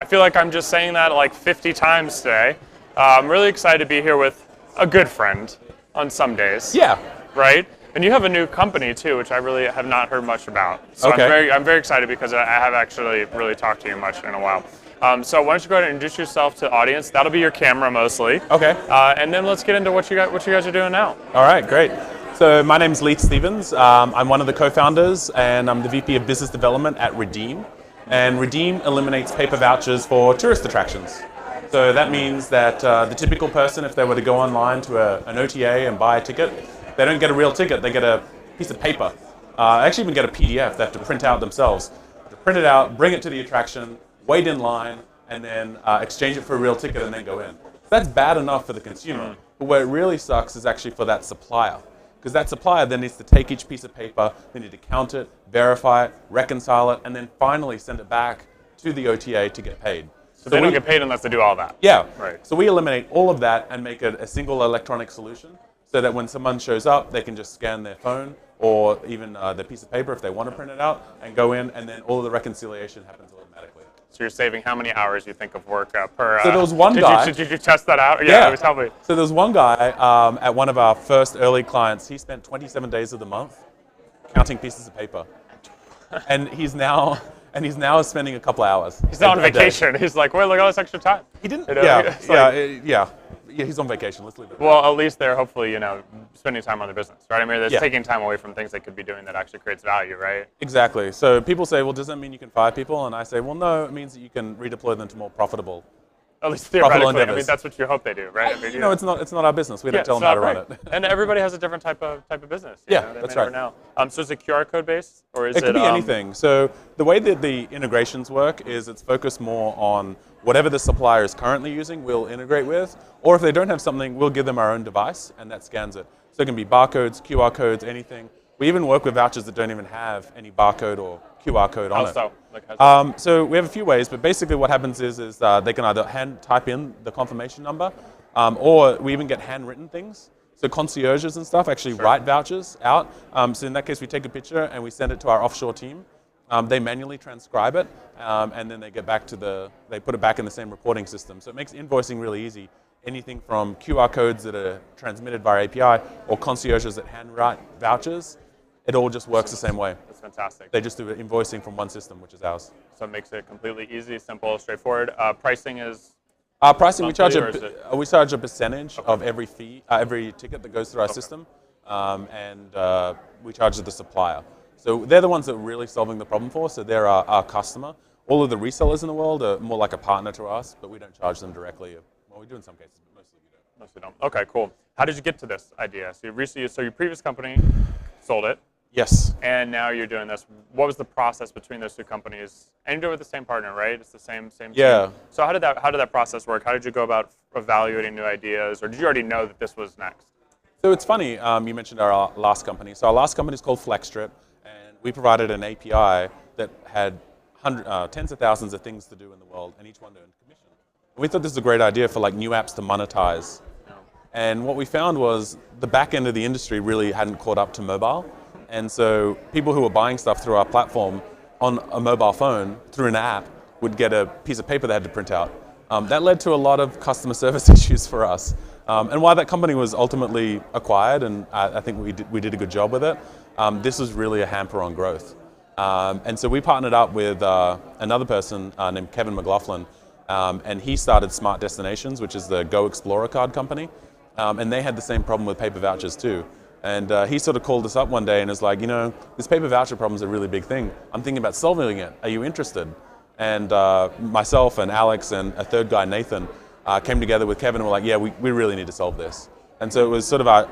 I feel like I'm just saying that like 50 times today. I'm really excited to be here with a good friend on some days. Yeah. Right? And you have a new company too, which I really have not heard much about. So Okay. I'm very excited because I have actually really talked to you much in a while. So why don't you go ahead and introduce yourself to the audience? That'll be your camera mostly. Okay. And then let's get into what you guys are doing now. All right, great. So my name's Leith Stevens. I'm one of the co-founders and I'm the VP of Business Development at Redeam. And Redeem eliminates paper vouchers for tourist attractions. So that means that the typical person, if they were to go online to an OTA and buy a ticket, they don't get a real ticket, they get a piece of paper. Actually even get a PDF they have to print out themselves. They have to print it out, bring it to the attraction, wait in line, and then exchange it for a real ticket and then go in. So that's bad enough for the consumer, but where it really sucks is actually for that supplier. Because that supplier then needs to take each piece of paper, they need to count it, verify it, reconcile it, and then finally send it back to the OTA to get paid. So they don't get paid unless they do all that. Yeah. Right. So we eliminate all of that and make it a single electronic solution so that when someone shows up, they can just scan their phone or even their piece of paper if they want to print it out and go in, and then all of the reconciliation happens automatically. So you're saving how many hours you think of work per? So there was one guy. Did you test that out? Yeah. It was probably. So there was one guy at one of our first early clients. He spent 27 days of the month counting pieces of paper, and he's now spending a couple hours. He's not on vacation. He's like, wait, look at all this extra time. He didn't. You know? Yeah. He's on vacation. Let's leave it. Well, at least they're hopefully spending time on their business, right? I mean, they're Yeah. taking time away from things they could be doing that actually creates value, right? Exactly. So people say, well, does that mean you can fire people? And I say, well, no, it means that you can redeploy them to more profitable. At least theoretically. I mean, endeavors. that's what you hope they do, right? I mean, It's not our business. We don't tell them how to run it. And everybody has a different type of business. Yeah, They that's may right. never know. So is it QR code based, or is It could be anything. So the way that the integrations work is it's focused more on whatever the supplier is currently using, we'll integrate with, or if they don't have something, we'll give them our own device and that scans it. So it can be barcodes, QR codes, anything. We even work with vouchers that don't even have any barcode or QR code on it. So we have a few ways, but basically what happens is they can either hand type in the confirmation number, or we even get handwritten things. So concierges and stuff actually write vouchers out. So in that case, we take a picture and we send it to our offshore team. They manually transcribe it, and then they put it back in the same reporting system. So it makes invoicing really easy. Anything from QR codes that are transmitted via API or concierges that handwrite vouchers, it all just works the same way. That's fantastic. They just do invoicing from one system, which is ours. So it makes it completely easy, simple, straightforward. Pricing is? Pricing, we charge a percentage of every every ticket that goes through our system, and we charge the supplier. So they're the ones that are really solving the problem for us. So they're our customer. All of the resellers in the world are more like a partner to us, but we don't charge them directly. Well, we do in some cases, but mostly we don't. Mostly don't. Okay, cool. How did you get to this idea? So your previous company sold it. Yes. And now you're doing this. What was the process between those two companies? And you're doing it with the same partner, right? It's the same Yeah. team. So how did that process work? How did you go about evaluating new ideas, or did you already know that this was next? So it's funny, you mentioned our last company. So our last company is called FlexStrip, and we provided an API that had tens of thousands of things to do in the world, and each one earned commission. And we thought this was a great idea for like new apps to monetize. And what we found was the back end of the industry really hadn't caught up to mobile. And so people who were buying stuff through our platform on a mobile phone through an app would get a piece of paper they had to print out. That led to a lot of customer service issues for us. And while that company was ultimately acquired, and I think we did a good job with it, this was really a hamper on growth. And so we partnered up with another person named Kevin McLaughlin, and he started Smart Destinations, which is the Go Explorer card company. And they had the same problem with paper vouchers too. And he sort of called us up one day and was like, this paper voucher problem is a really big thing. I'm thinking about solving it. Are you interested? And myself and Alex and a third guy, Nathan, came together with Kevin and were like, yeah, we really need to solve this. And so it was sort of our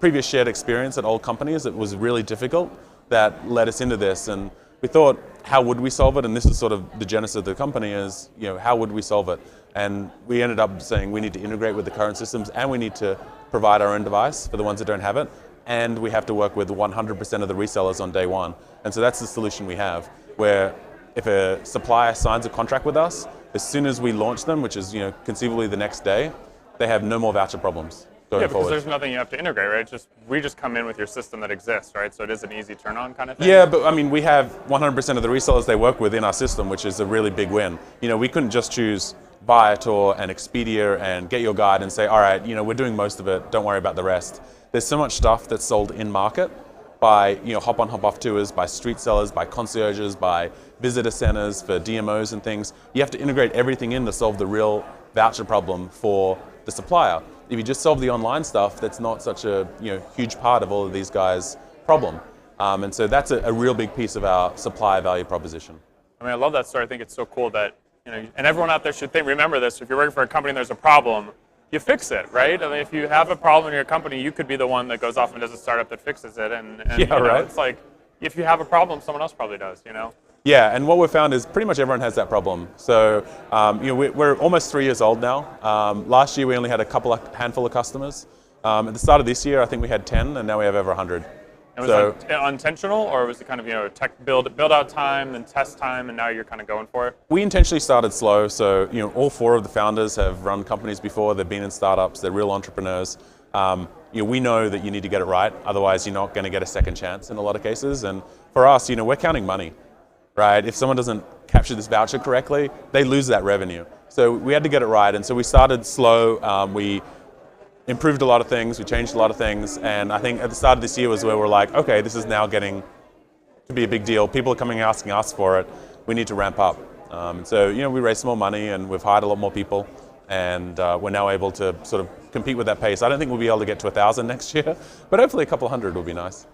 previous shared experience at old companies that was really difficult that led us into this. And we thought, how would we solve it? And this is sort of the genesis of the company is, how would we solve it? And we ended up saying we need to integrate with the current systems and we need to provide our own device for the ones that don't have it. And we have to work with 100% of the resellers on day one. And so that's the solution we have, where if a supplier signs a contract with us, as soon as we launch them, which is conceivably the next day, they have no more voucher problems. because forward. there's nothing you have to integrate, right? We just come in with your system that exists, right? So it is an easy turn on kind of thing. Yeah, but I mean, we have 100% of the resellers they work with in our system, which is a really big win. We couldn't just choose Viator and Expedia and Get Your Guide and say, all right, we're doing most of it, don't worry about the rest. There's so much stuff that's sold in market by hop on, hop off tours, by street sellers, by concierges, by visitor centers for DMOs and things. You have to integrate everything in to solve the real voucher problem for the supplier. If you just solve the online stuff, that's not such a huge part of all of these guys' problem. And so that's a real big piece of our supplier value proposition. I mean, I love that story. I think it's so cool that, and everyone out there should remember this. If you're working for a company and there's a problem, you fix it, right? I mean, if you have a problem in your company, you could be the one that goes off and does a startup that fixes it. And right. It's like, if you have a problem, someone else probably does, Yeah, and what we've found is pretty much everyone has that problem. So, we're almost 3 years old now. Last year we only had handful of customers. At the start of this year, I think we had 10, and now we have over 100. And was that intentional, or was it kind of tech build out time, then test time, and now you're kind of going for it? We intentionally started slow. So, all 4 of the founders have run companies before. They've been in startups. They're real entrepreneurs. We know that you need to get it right. Otherwise, you're not going to get a second chance in a lot of cases. And for us, we're counting money. Right? If someone doesn't capture this voucher correctly, they lose that revenue. So we had to get it right. And so we started slow. We improved a lot of things. We changed a lot of things. And I think at the start of this year was where we're like, okay, this is now getting to be a big deal. People are coming asking us for it. We need to ramp up. So we raised some more money and we've hired a lot more people. And we're now able to sort of compete with that pace. I don't think we'll be able to get to 1,000 next year, but hopefully a couple hundred will be nice.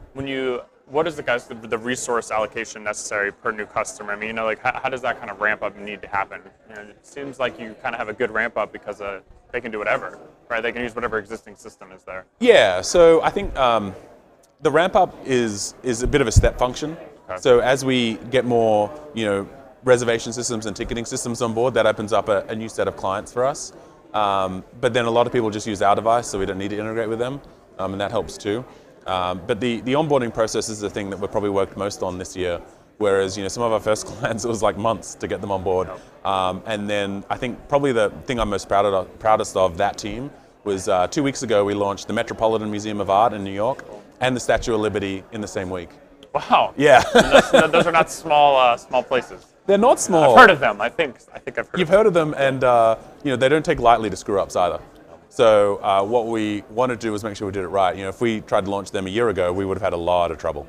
What is the resource allocation necessary per new customer? I mean, how does that kind of ramp up need to happen? It seems like you kind of have a good ramp up because they can do whatever, right? They can use whatever existing system is there. Yeah, so I think the ramp up is a bit of a step function. Okay. So as we get more, reservation systems and ticketing systems on board, that opens up a new set of clients for us. But then a lot of people just use our device, so we don't need to integrate with them, and that helps too. But the onboarding process is the thing that we've probably worked most on this year, whereas some of our first clients, it was like months to get them on board. And then I think probably the thing I'm most proudest of that team was 2 weeks ago we launched the Metropolitan Museum of Art in New York and the Statue of Liberty in the same week. Wow. Yeah. Those are not small places. They're not small. I've heard of them. I think I've heard of them. You've heard of them, and they don't take lightly to screw ups either. So what we wanted to do was make sure we did it right. If we tried to launch them a year ago, we would have had a lot of trouble.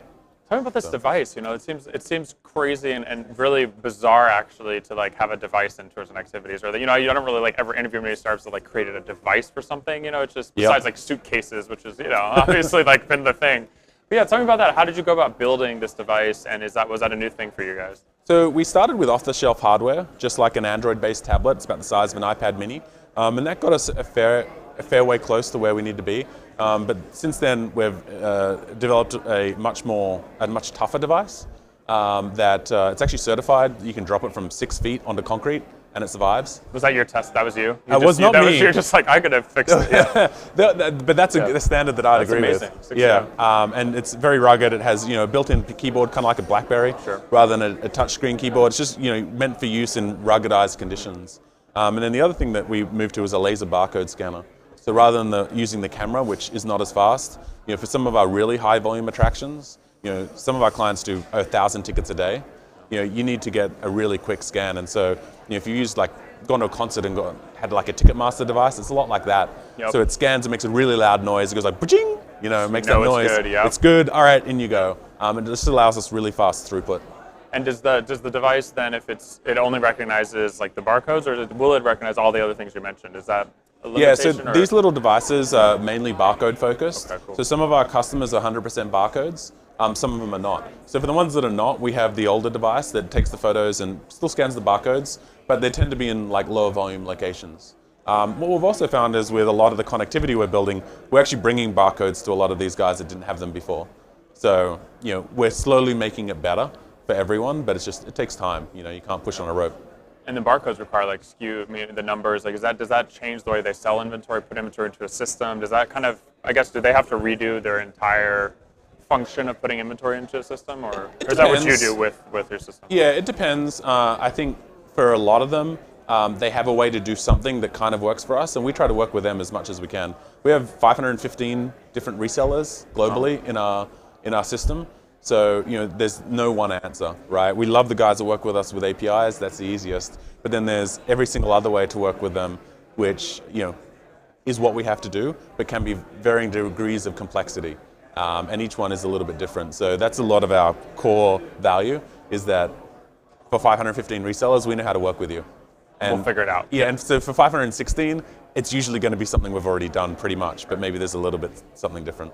Tell me about this device. It seems crazy and really bizarre actually to have a device in tours and activities, or you don't really ever interview many startups that created a device for something. It's just besides suitcases, which is obviously been the thing. But yeah, tell me about that. How did you go about building this device, and was that a new thing for you guys? So we started with off-the-shelf hardware, just like an Android-based tablet. It's about the size of an iPad mini. And that got us a fair way close to where we need to be. But since then, we've developed a much tougher device that it's actually certified. You can drop it from 6 feet onto concrete, and it survives. Was that your test? That was you? It was not me. You're just I could have fixed it. Yeah. But that's a standard that I'd agree amazing. with. Yeah, and it's very rugged. It has a built-in keyboard, kind of like a BlackBerry, rather than a touchscreen keyboard. It's just meant for use in ruggedized conditions. And then the other thing that we moved to was a laser barcode scanner. So rather than using the camera, which is not as fast, for some of our really high volume attractions, some of our clients do 1,000 tickets a day. You need to get a really quick scan. And so, if you gone to a concert and had a Ticketmaster device, it's a lot like that. Yep. So it scans and makes a really loud noise. It goes ba-ching, makes that noise. It's good, yep. It's good. All right, in you go. And it just allows us really fast throughput. And does the device then, if it only recognizes the barcodes, or will it recognize all the other things you mentioned? Is that a limitation? Yeah, so these little devices are mainly barcode focused. Okay, cool. So some of our customers are 100% barcodes. Some of them are not. So for the ones that are not, we have the older device that takes the photos and still scans the barcodes, but they tend to be in lower volume locations. What we've also found is with a lot of the connectivity we're building, we're actually bringing barcodes to a lot of these guys that didn't have them before. So we're slowly making it better for everyone, but it takes time. You can't push on a rope. And the barcodes require the numbers. Does that change the way they sell inventory, put inventory into a system? Does that do they have to redo their entire function of putting inventory into a system, or is that what you do with your system? Yeah, it depends. I think for a lot of them, they have a way to do something that kind of works for us, and we try to work with them as much as we can. We have 515 different resellers globally in our system. So, there's no one answer, right? We love the guys that work with us with APIs, that's the easiest. But then there's every single other way to work with them, which, is what we have to do, but can be varying degrees of complexity. And each one is a little bit different. So that's a lot of our core value, is that for 515 resellers, we know how to work with you. And we'll figure it out. Yeah, and so for 516, it's usually going to be something we've already done pretty much, but maybe there's a little bit something different.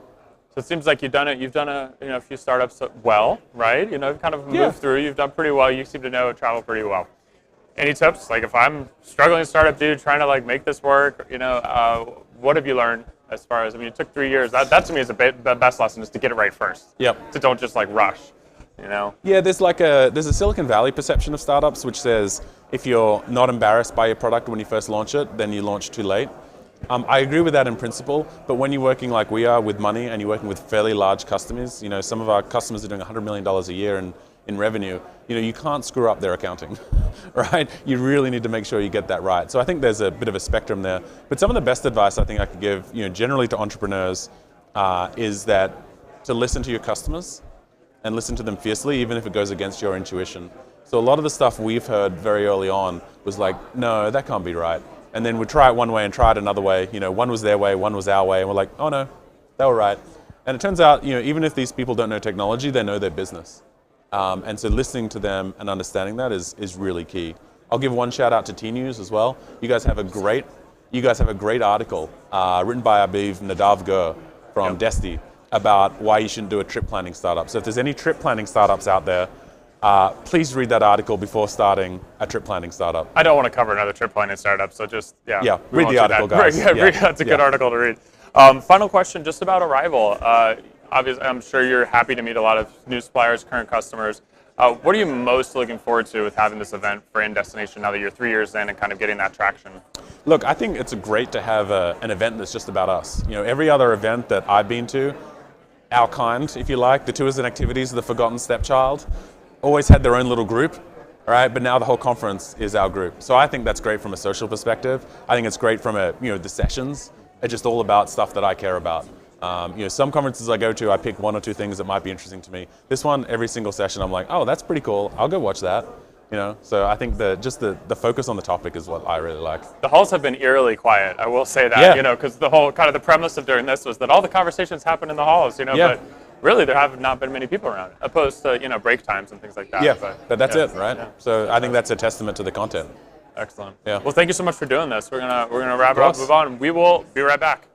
So it seems like you've done a few startups well, right? Kind of moved through. You've done pretty well. You seem to know travel pretty well. Any tips? Like if I'm struggling startup dude trying to like make this work, what have you learned as far as, it took 3 years. That to me is the best lesson, is to get it right first. Yep. To don't just like rush, Yeah, there's a Silicon Valley perception of startups which says if you're not embarrassed by your product when you first launch it, then you launch too late. I agree with that in principle, but when you're working like we are with money and you're working with fairly large customers, some of our customers are doing $100 million a year in revenue, you can't screw up their accounting, right? You really need to make sure you get that right. So I think there's a bit of a spectrum there. But some of the best advice I think I could give, generally to entrepreneurs, is that to listen to your customers and listen to them fiercely, even if it goes against your intuition. So a lot of the stuff we've heard very early on was like, no, that can't be right. And then we'd try it one way and try it another way. One was their way, one was our way, and we're like, oh no, they were right. And it turns out, even if these people don't know technology, they know their business. And so listening to them and understanding that is really key. I'll give one shout out to tnoooz as well. You guys have a great article written by, I believe, Nadav Gur from Rezdy about why you shouldn't do a trip planning startup. So if there's any trip planning startups out there, please read that article before starting a trip planning startup. I don't want to cover another trip planning startup, so just, read the article, guys. That's a good article to read. Final question, just about Arival. Obviously, I'm sure you're happy to meet a lot of new suppliers, current customers. What are you most looking forward to with having this event for In Destination now that you're 3 years in and kind of getting that traction? Look, I think it's great to have an event that's just about us. Every other event that I've been to, our kind, if you like, the Tours and Activities, the Forgotten Stepchild, always had their own little group, all right? But now the whole conference is our group. So I think that's great from a social perspective. I think it's great from the sessions. It's just all about stuff that I care about. Some conferences I go to, I pick one or two things that might be interesting to me. This one, every single session, I'm like, oh, that's pretty cool. I'll go watch that. So I think the focus on the topic is what I really like. The halls have been eerily quiet. I will say that, because the whole kind of the premise of doing this was that all the conversations happen in the halls, but really there have not been many people around, opposed to, break times and things like that. Yeah, but that's it, right? Yeah. So I think that's a testament to the content. Excellent. Yeah. Well, thank you so much for doing this. We're gonna wrap it up, move on. We will be right back.